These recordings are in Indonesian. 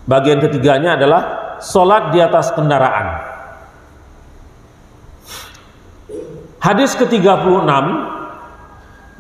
Bagian ketiganya adalah sholat di atas kendaraan. Hadis ke-36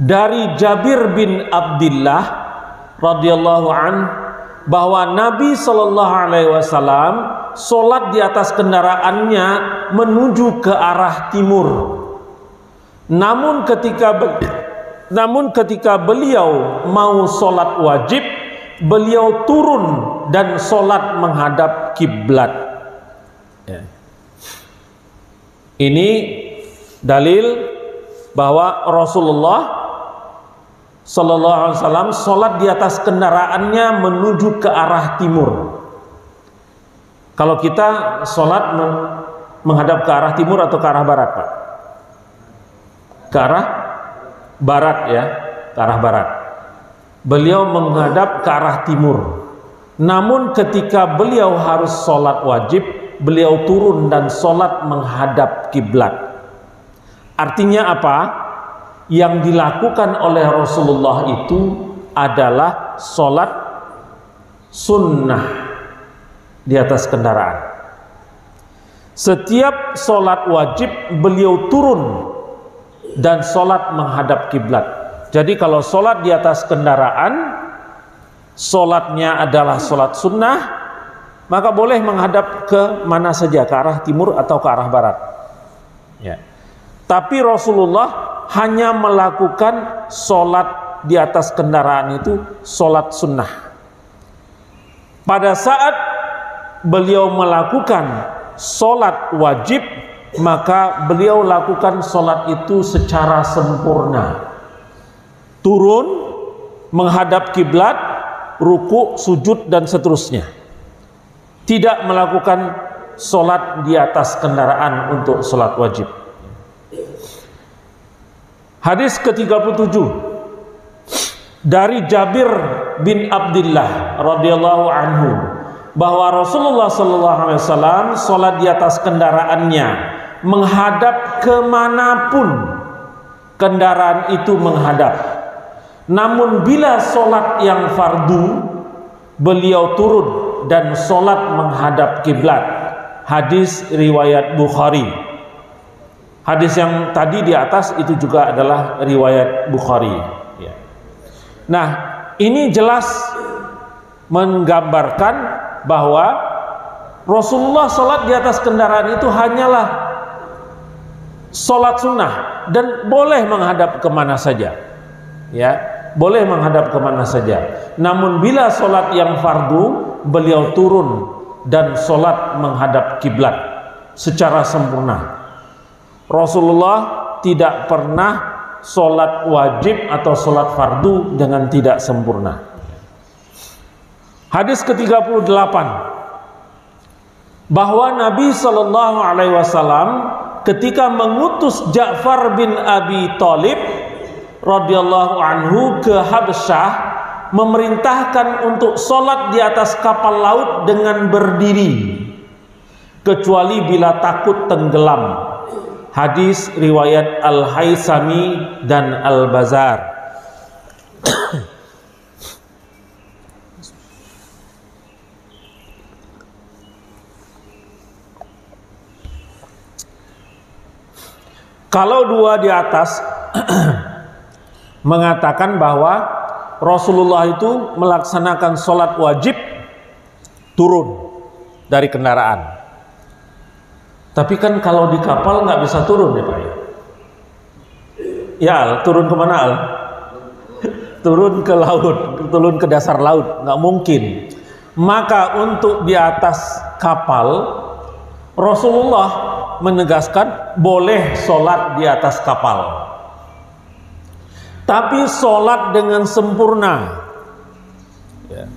dari Jabir bin Abdullah radhiyallahu an, bahwa Nabi sallallahu alaihi wasallam sholat di atas kendaraannya menuju ke arah timur. Namun ketika beliau mau sholat wajib, beliau turun dan sholat menghadap kiblat. Ini dalil bahwa Rasulullah sallallahu alaihi wasallam sholat di atas kendaraannya menuju ke arah timur. Kalau kita sholat menghadap ke arah timur atau ke arah barat, Pak? Ke arah barat ya, ke arah barat. Beliau menghadap ke arah timur. Namun ketika beliau harus sholat wajib, beliau turun dan sholat menghadap kiblat. Artinya apa? Yang dilakukan oleh Rasulullah itu adalah sholat sunnah di atas kendaraan. Setiap sholat wajib beliau turun dan sholat menghadap kiblat. Jadi kalau sholat di atas kendaraan, sholatnya adalah sholat sunnah, maka boleh menghadap ke mana saja, ke arah timur atau ke arah barat ya. Tapi Rasulullah hanya melakukan sholat di atas kendaraan itu sholat sunnah. Pada saat beliau melakukan sholat wajib, maka beliau lakukan sholat itu secara sempurna. Turun, menghadap kiblat, ruku, sujud, dan seterusnya. Tidak melakukan sholat di atas kendaraan untuk sholat wajib. Hadis ke-37 dari Jabir bin Abdullah radhiyallahu anhu, bahwa Rasulullah sallallahu alaihi wasallam sholat di atas kendaraannya menghadap kemanapun kendaraan itu menghadap. Namun bila sholat yang fardu, beliau turun dan sholat menghadap kiblat. Hadis riwayat Bukhari. Hadis yang tadi di atas itu juga adalah riwayat Bukhari ya. Nah, ini jelas menggambarkan bahwa Rasulullah sholat di atas kendaraan itu hanyalah sholat sunnah dan boleh menghadap kemana saja ya, boleh menghadap kemana saja. Namun bila sholat yang fardu, beliau turun dan sholat menghadap kiblat secara sempurna. Rasulullah tidak pernah sholat wajib atau sholat fardu dengan tidak sempurna. Hadis ke-38 bahwa Nabi Shallallahu Alaihi Wasallam ketika mengutus Ja'far bin Abi Thalib radhiyallahu anhu ke Habsyah, memerintahkan untuk sholat di atas kapal laut dengan berdiri kecuali bila takut tenggelam. Hadis riwayat Al-Haisami dan Al-Bazar. Kalau dua di atas mengatakan bahwa Rasulullah itu melaksanakan sholat wajib turun dari kendaraan. Tapi kan kalau di kapal nggak bisa turun ya Pak ya? Ya, turun kemana Al? Turun ke laut, turun ke dasar laut, nggak mungkin. Maka untuk di atas kapal, Rasulullah menegaskan boleh sholat di atas kapal. Tapi sholat dengan sempurna. Ya.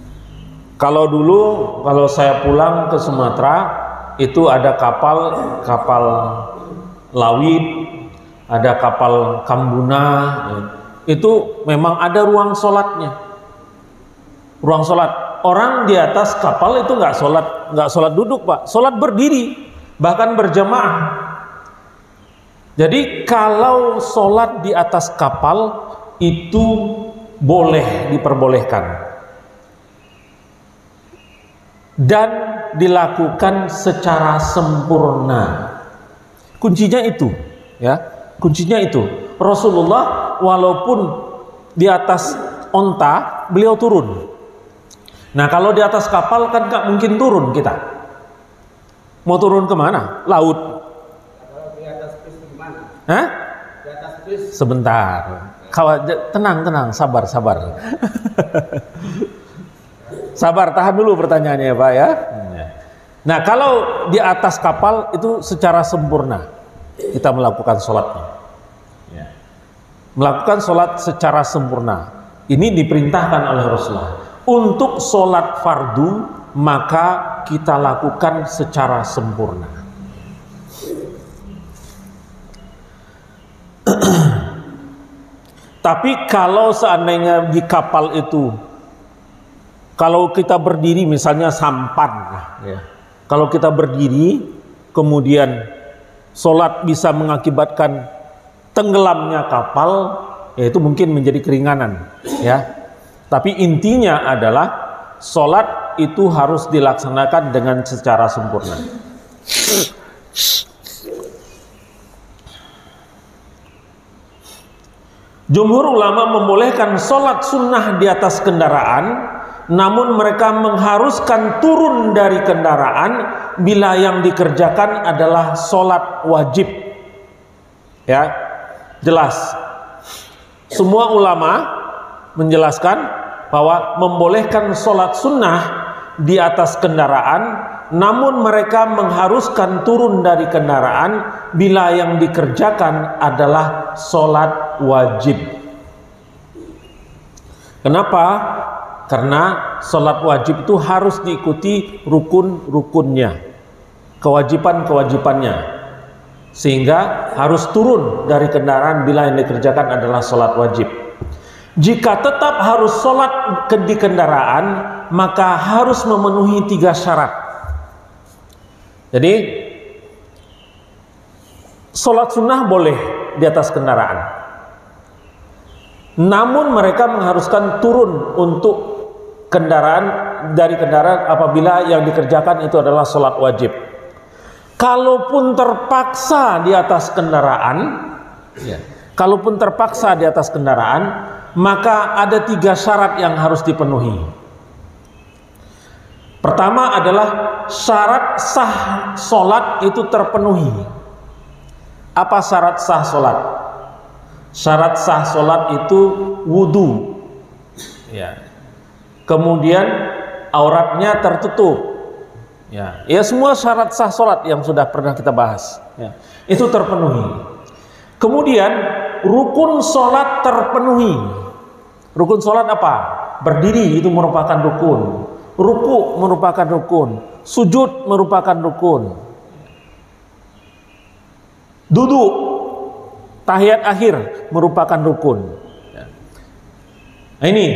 Kalau dulu, kalau saya pulang ke Sumatera, itu ada kapal Lawit, ada kapal Kambuna, itu memang ada ruang sholatnya, ruang sholat. Orang di atas kapal itu nggak sholat duduk Pak, sholat berdiri, bahkan berjamaah. Jadi kalau sholat di atas kapal itu boleh, diperbolehkan. dan dilakukan secara sempurna. Kuncinya itu, ya. Kuncinya itu. Rasulullah walaupun di atas onta, beliau turun. Nah, kalau di atas kapal kan nggak mungkin turun kita. Mau turun kemana? Laut. Kalau di atas bis gimana? Hah? Di atas bis. Sebentar. Tenang, sabar. Sabar, tahan dulu pertanyaannya ya Pak ya. Nah, kalau di atas kapal itu secara sempurna kita melakukan sholatnya. Melakukan sholat secara sempurna. Ini diperintahkan oleh Rasulullah. Untuk sholat fardu maka kita lakukan secara sempurna. Tapi kalau seandainya di kapal itu, kalau kita berdiri misalnya sampan, ya. Kalau kita berdiri kemudian sholat bisa mengakibatkan tenggelamnya kapal, ya itu mungkin menjadi keringanan, ya. Tapi intinya adalah sholat itu harus dilaksanakan dengan secara sempurna. Jumhur ulama membolehkan sholat sunnah di atas kendaraan, namun mereka mengharuskan turun dari kendaraan bila yang dikerjakan adalah sholat wajib. Ya, jelas. Semua ulama menjelaskan bahwa membolehkan sholat sunnah di atas kendaraan, namun mereka mengharuskan turun dari kendaraan bila yang dikerjakan adalah sholat wajib. Kenapa? Karena sholat wajib itu harus diikuti rukun-rukunnya, kewajiban-kewajibannya, sehingga harus turun dari kendaraan bila yang dikerjakan adalah sholat wajib. Jika tetap harus sholat di kendaraan, maka harus memenuhi 3 syarat. Jadi sholat sunnah boleh di atas kendaraan, namun mereka mengharuskan turun untuk dari kendaraan apabila yang dikerjakan itu adalah sholat wajib. Kalaupun terpaksa di atas kendaraan, kalaupun terpaksa di atas kendaraan, maka ada 3 syarat yang harus dipenuhi. Pertama adalah syarat sah sholat itu terpenuhi. Apa syarat sah sholat? Syarat sah sholat itu wudu, ya. Kemudian auratnya tertutup, ya semua syarat sah sholat yang sudah pernah kita bahas, ya, itu terpenuhi. Kemudian rukun sholat terpenuhi. Rukun sholat apa? Berdiri itu merupakan rukun, ruku merupakan rukun, sujud merupakan rukun, duduk tahiyat akhir merupakan rukun. Nah, ini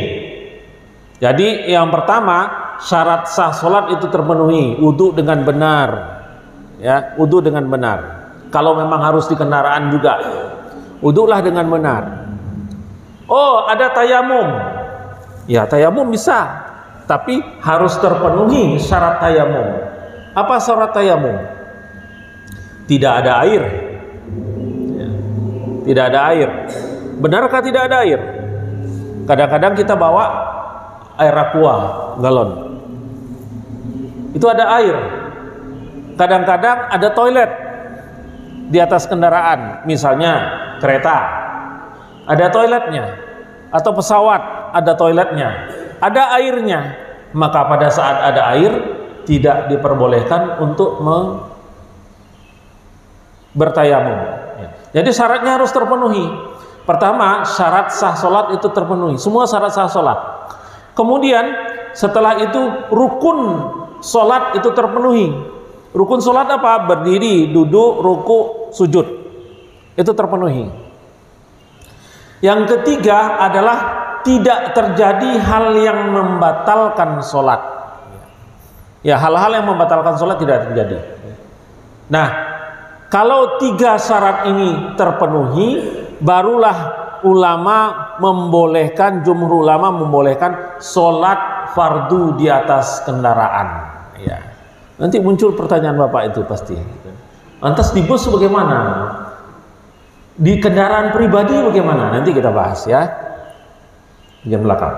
jadi yang pertama syarat sah sholat itu terpenuhi, wudu dengan benar, ya, wudu dengan benar. Kalau memang harus di kendaraan juga, wudulah dengan benar. Oh, ada tayamum, ya tayamum bisa, tapi harus terpenuhi syarat tayamum. Apa syarat tayamum? Tidak ada air, ya. Tidak ada air. Benarkah tidak ada air? Kadang-kadang kita bawa air aqua galon, itu ada air. Kadang-kadang ada toilet di atas kendaraan, misalnya kereta ada toiletnya, atau pesawat ada toiletnya, ada airnya. Maka pada saat ada air tidak diperbolehkan untuk bertayamum, ya. Jadi syaratnya harus terpenuhi. Pertama, syarat sah sholat itu terpenuhi, semua syarat sah sholat. Kemudian setelah itu rukun sholat itu terpenuhi. Rukun sholat apa? Berdiri, duduk, ruku, sujud, itu terpenuhi. Yang ketiga adalah tidak terjadi hal yang membatalkan sholat. Ya, hal-hal yang membatalkan sholat tidak terjadi. Nah, kalau 3 syarat ini terpenuhi, barulah ulama membolehkan, jumhur ulama membolehkan sholat fardu di atas kendaraan, Ya. Nanti muncul pertanyaan Bapak itu pasti. Lantas di bus bagaimana? Di kendaraan pribadi bagaimana? Nanti kita bahas ya. Bagian belakang.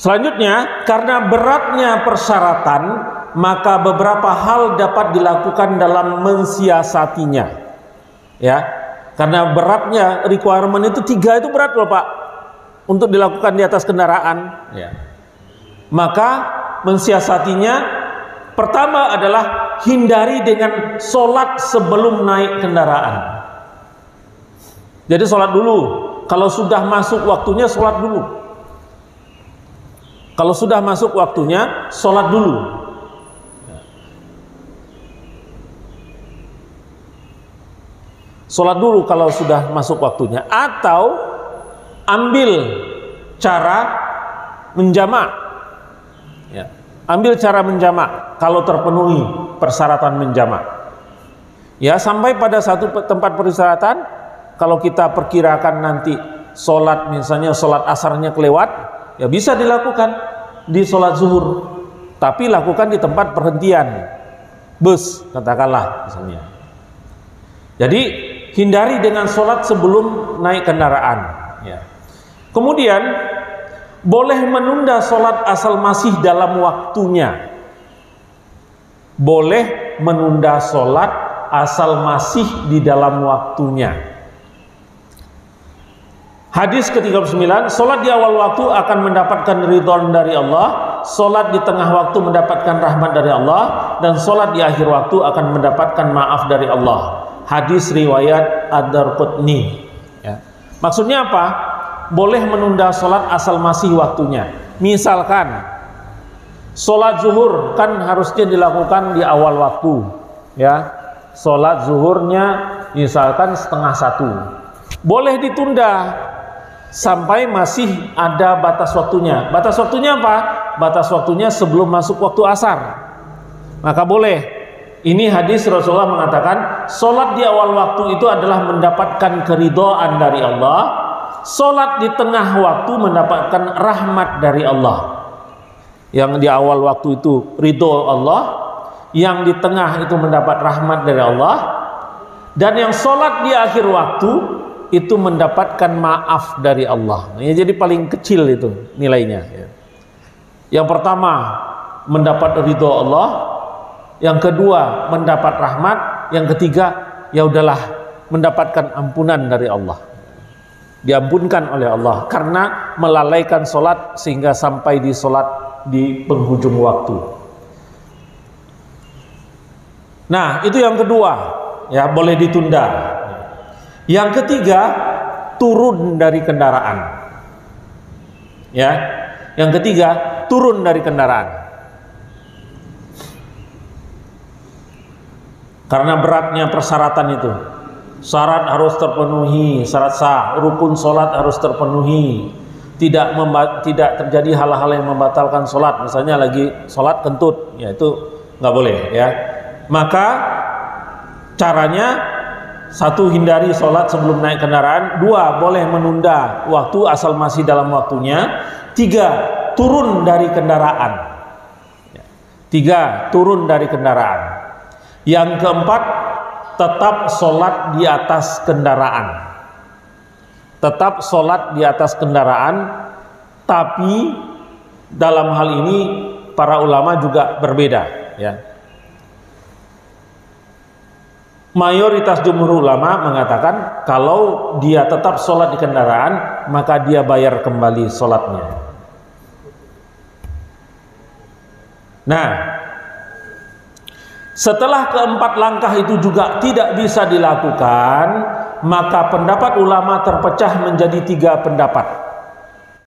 Selanjutnya, karena beratnya persyaratan, maka beberapa hal dapat dilakukan dalam mensiasatinya. Ya, karena beratnya requirement itu 3 itu berat loh Pak, untuk dilakukan di atas kendaraan. Ya. Maka mensiasatinya, pertama adalah hindari dengan sholat sebelum naik kendaraan. Jadi sholat dulu. Kalau sudah masuk waktunya, sholat dulu. Kalau sudah masuk waktunya, sholat dulu. Sholat dulu kalau sudah masuk waktunya. Atau ambil cara menjamak. Ya. Ambil cara menjamak kalau terpenuhi persyaratan menjamak. Ya, sampai pada satu tempat peristirahatan, kalau kita perkirakan nanti sholat, misalnya sholat asarnya kelewat, ya bisa dilakukan di sholat zuhur, tapi lakukan di tempat perhentian bus, katakanlah misalnya. Jadi hindari dengan sholat sebelum naik kendaraan. Ya. Kemudian boleh menunda sholat asal masih dalam waktunya. Boleh menunda sholat asal masih di dalam waktunya. Hadis ke-39, sholat di awal waktu akan mendapatkan ridhon dari Allah, sholat di tengah waktu mendapatkan rahmat dari Allah, dan sholat di akhir waktu akan mendapatkan maaf dari Allah. Hadis riwayat Ad-Darqutni. Ya. Maksudnya apa? Boleh menunda sholat asal masih waktunya. Misalkan sholat zuhur kan harusnya dilakukan di awal waktu. Ya, sholat zuhurnya misalkan 12:30. Boleh ditunda sampai masih ada batas waktunya. Batas waktunya apa? Batas waktunya sebelum masuk waktu asar. Maka boleh. Ini hadis Rasulullah mengatakan, sholat di awal waktu itu adalah mendapatkan keridhaan dari Allah. Sholat di tengah waktu mendapatkan rahmat dari Allah. Yang di awal waktu itu ridho Allah, yang di tengah itu mendapat rahmat dari Allah, dan yang sholat di akhir waktu itu mendapatkan maaf dari Allah. Ya, jadi paling kecil itu nilainya. Yang pertama mendapat ridho Allah, yang kedua mendapat rahmat, yang ketiga ya udahlah mendapatkan ampunan dari Allah. Diampunkan oleh Allah karena melalaikan sholat sehingga sampai di sholat di penghujung waktu. Nah, itu yang kedua, ya boleh ditunda. Yang ketiga, turun dari kendaraan. Ya, yang ketiga, turun dari kendaraan. Karena beratnya persyaratan itu. Syarat harus terpenuhi, syarat sah, rukun sholat harus terpenuhi. Tidak terjadi hal-hal yang membatalkan sholat. Misalnya lagi sholat kentut, ya itu nggak boleh, ya. Maka caranya, 1, hindari sholat sebelum naik kendaraan. 2, boleh menunda waktu asal masih dalam waktunya. 3, turun dari kendaraan. 3, turun dari kendaraan. Yang keempat, tetap sholat di atas kendaraan. Tetap sholat di atas kendaraan, tapi dalam hal ini para ulama juga berbeda, ya. Mayoritas jumhur ulama mengatakan kalau dia tetap sholat di kendaraan, maka dia bayar kembali sholatnya. Nah, setelah keempat langkah itu juga tidak bisa dilakukan, maka pendapat ulama terpecah menjadi 3 pendapat.